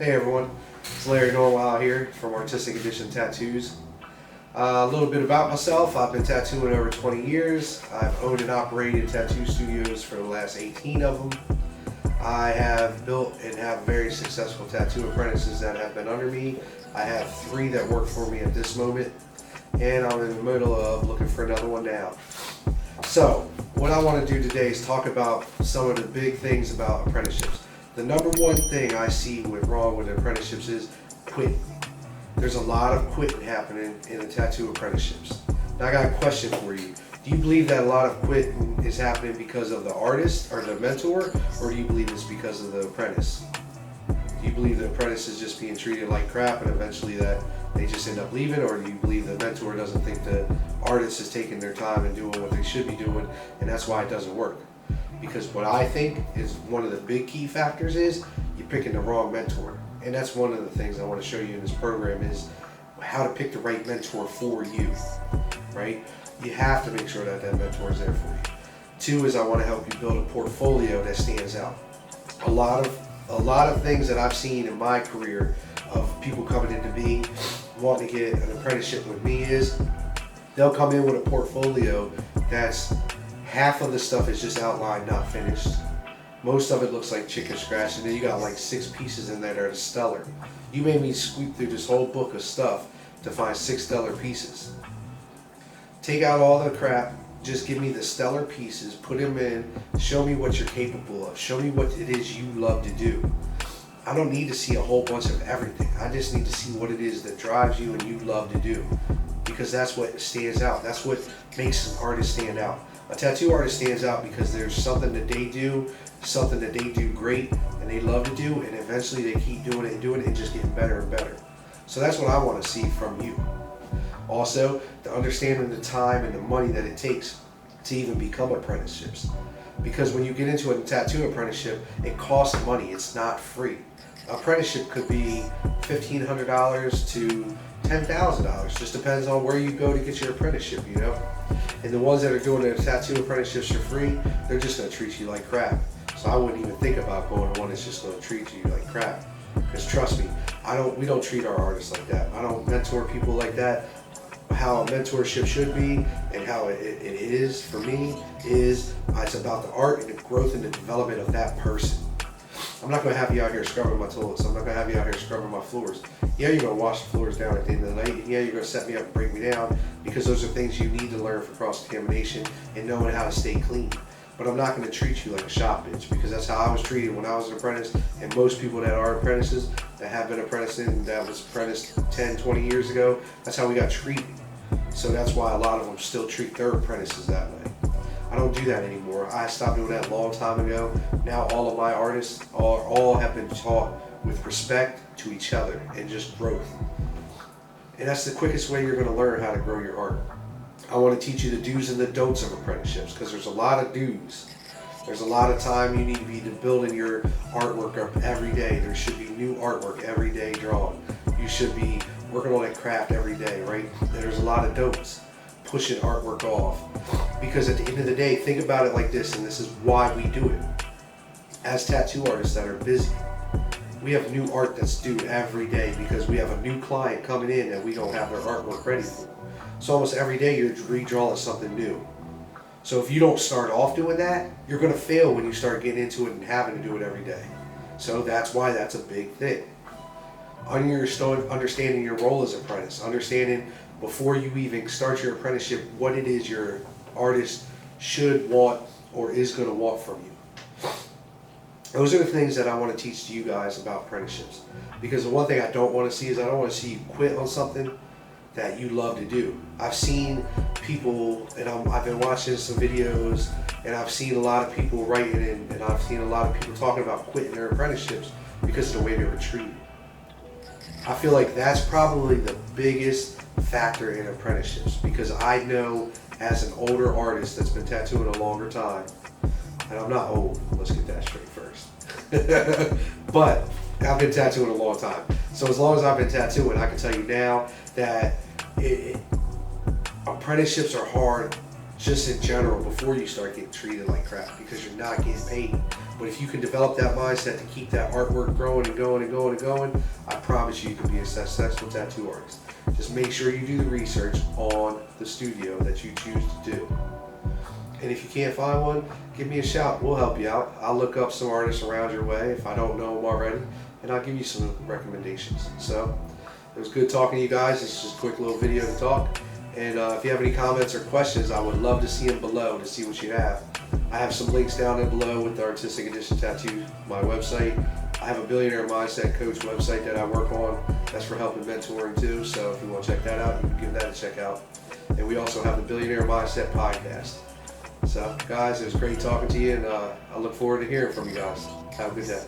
Hey everyone, it's Larry Norwell here from Artistic Edition Tattoos. A little bit about myself. I've been tattooing over 20 years. I've owned and operated tattoo studios for the last 18 of them. I have built and have very successful tattoo apprentices that have been under me. I have 3 that work for me at this moment, and I'm in the middle of looking for another one now. So, what I want to do today is talk about some of the big things about apprenticeships. The number one thing I see wrong with apprenticeships is quitting. There's a lot of quitting happening in the tattoo apprenticeships. Now I got a question for you. Do you believe that a lot of quitting is happening because of the artist or the mentor, or do you believe it's because of the apprentice? Do you believe the apprentice is just being treated like crap and eventually that they just end up leaving, or do you believe the mentor doesn't think the artist is taking their time and doing what they should be doing, and that's why it doesn't work? Because what I think is one of the big key factors is you're picking the wrong mentor. And that's one of the things I want to show you in this program is how to pick the right mentor for you, right? You have to make sure that that mentor is there for you. 2 is I want to help you build a portfolio that stands out. A lot of things that I've seen in my career of people coming into me wanting to get an apprenticeship with me is they'll come in with a portfolio that's half of the stuff is just outlined, not finished. Most of it looks like chicken scratch, and then you got like 6 pieces in there that are stellar. You made me sweep through this whole book of stuff to find 6 stellar pieces. Take out all the crap, just give me the stellar pieces, put them in, show me what you're capable of, show me what it is you love to do. I don't need to see a whole bunch of everything. I just need to see what it is that drives you and you love to do, because that's what stands out. That's what makes an artist stand out. A tattoo artist stands out because there's something that they do, something that they do great and they love to do, and eventually they keep doing it and just getting better and better. So that's what I want to see from you. Also, the understanding the time and the money that it takes to even become apprenticeships. Because when you get into a tattoo apprenticeship, it costs money, it's not free. Apprenticeship could be $1,500 to $10,000, just depends on where you go to get your apprenticeship, you know? And the ones that are doing their tattoo apprenticeships for free, they're just going to treat you like crap. So I wouldn't even think about going to one that's just going to treat you like crap. Because trust me, we don't treat our artists like that. I don't mentor people like that. How a mentorship should be and how it is for me is it's about the art and the growth and the development of that person. I'm not going to have you out here scrubbing my toilets. I'm not going to have you out here scrubbing my floors. Yeah, you're going to wash the floors down at the end of the night. Yeah, you're going to set me up and break me down, because those are things you need to learn for cross-contamination and knowing how to stay clean. But I'm not going to treat you like a shop bitch, because that's how I was treated when I was an apprentice. And most people that are apprentices, that have been apprenticing, that was apprenticed 10, 20 years ago, that's how we got treated. So that's why a lot of them still treat their apprentices that way. I don't do that anymore. I stopped doing that a long time ago. Now all of my artists all have been taught with respect to each other and just growth. And that's the quickest way you're going to learn how to grow your art. I want to teach you the do's and the don'ts of apprenticeships, because there's a lot of do's. There's a lot of time you need to be building your artwork up every day. There should be new artwork every day drawn. You should be working on that craft every day, right? There's a lot of don'ts. Pushing artwork off. Because at the end of the day, think about it like this, and this is why we do it. As tattoo artists that are busy, we have new art that's due every day because we have a new client coming in that we don't have their artwork ready for. So almost every day you're redrawing something new. So if you don't start off doing that, you're going to fail when you start getting into it and having to do it every day. So that's why that's a big thing. Understanding your role as apprentice, understanding before you even start your apprenticeship what it is your artist should want or is going to want from you. Those are the things that I want to teach to you guys about apprenticeships. Because the one thing I don't want to see is I don't want to see you quit on something that you love to do. I've seen people, and I've been watching some videos, and I've seen a lot of people writing, and I've seen a lot of people talking about quitting their apprenticeships because of the way they were treated. I feel like that's probably the biggest factor in apprenticeships, because I know as an older artist that's been tattooing a longer time, and I'm not old, let's get that straight first, but I've been tattooing a long time. So as long as I've been tattooing, I can tell you now that apprenticeships are hard just in general before you start getting treated like crap, because you're not getting paid. But if you can develop that mindset to keep that artwork growing and going and going and going, I promise you can be a successful tattoo artist. Just make sure you do the research on the studio that you choose to do. And if you can't find one, give me a shout. We'll help you out. I'll look up some artists around your way if I don't know them already, and I'll give you some recommendations. So it was good talking to you guys. It's just a quick little video to talk. And if you have any comments or questions, I would love to see them below to see what you have. I have some links down there below with the Artistic Edition Tattoo, my website. I have a Billionaire Mindset Coach website that I work on. That's for helping mentoring too. So if you want to check that out, you can give that a check out. And we also have the Billionaire Mindset Podcast. So guys, it was great talking to you, and I look forward to hearing from you guys. Have a good day.